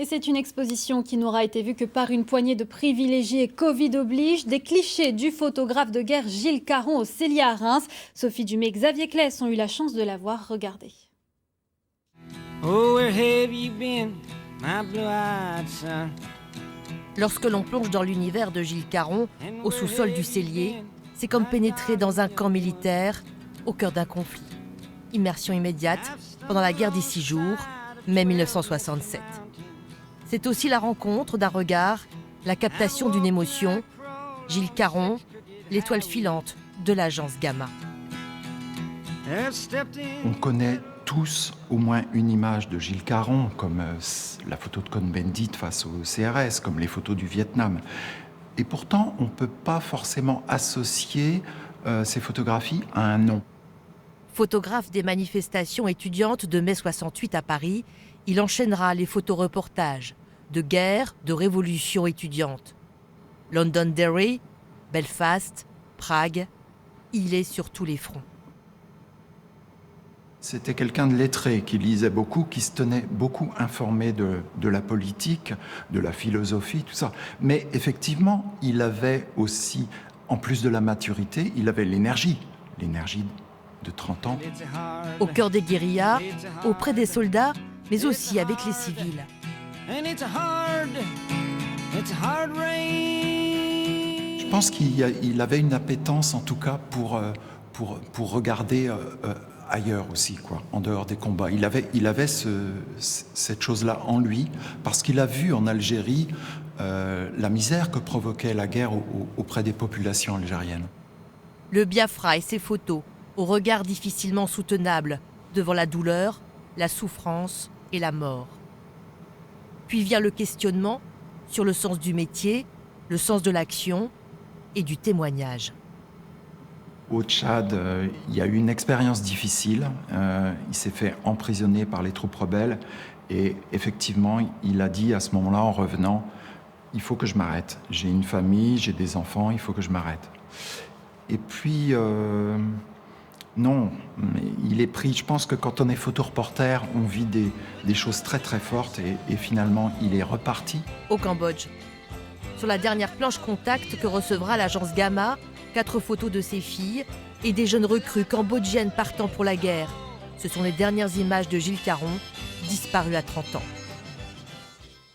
Et c'est une exposition qui n'aura été vue que par une poignée de privilégiés. Covid oblige, des clichés du photographe de guerre Gilles Caron au Célia à Reims. Sophie Dumais et Xavier Claes ont eu la chance de la voir. Regardez. Oh, where have you been, my blue-eyed son? Lorsque l'on plonge dans l'univers de Gilles Caron, au sous-sol du cellier, c'est comme pénétrer dans un camp militaire, au cœur d'un conflit. Immersion immédiate pendant la guerre des 6 jours, mai 1967. C'est aussi la rencontre d'un regard, la captation d'une émotion. Gilles Caron, l'étoile filante de l'agence Gamma. On connaît tous au moins une image de Gilles Caron, comme la photo de Cohn-Bendit face au CRS, comme les photos du Vietnam. Et pourtant, on ne peut pas forcément associer ces photographies à un nom. Photographe des manifestations étudiantes de mai 68 à Paris, il enchaînera les photoreportages de guerre, de révolution étudiante. Londonderry, Belfast, Prague, il est sur tous les fronts. C'était quelqu'un de lettré, qui lisait beaucoup, qui se tenait beaucoup informé de la politique, de la philosophie, tout ça. Mais effectivement, il avait aussi, en plus de la maturité, il avait l'énergie de 30 ans. Au cœur des guérillas, auprès des soldats, mais aussi avec les civils. Je pense qu'il avait une appétence, en tout cas, pour regarder ailleurs aussi, quoi, en dehors des combats. Il avait cette chose-là en lui, parce qu'il a vu en Algérie la misère que provoquait la guerre auprès des populations algériennes. Le Biafra et ses photos, au regard difficilement soutenable, devant la douleur, la souffrance et la mort. Puis vient le questionnement sur le sens du métier, le sens de l'action et du témoignage. Au Tchad, il y a eu une expérience difficile. Il s'est fait emprisonner par les troupes rebelles. Et effectivement, il a dit à ce moment-là, en revenant, « Il faut que je m'arrête. J'ai une famille, j'ai des enfants, il faut que je m'arrête. » Et puis, non, mais il est pris. Je pense que quand on est photoreporter, on vit des choses très très fortes. Et finalement, il est reparti. Au Cambodge. Sur la dernière planche contact que recevra l'agence Gamma, 4 photos de ses filles et des jeunes recrues cambodgiennes partant pour la guerre. Ce sont les dernières images de Gilles Caron, disparu à 30 ans.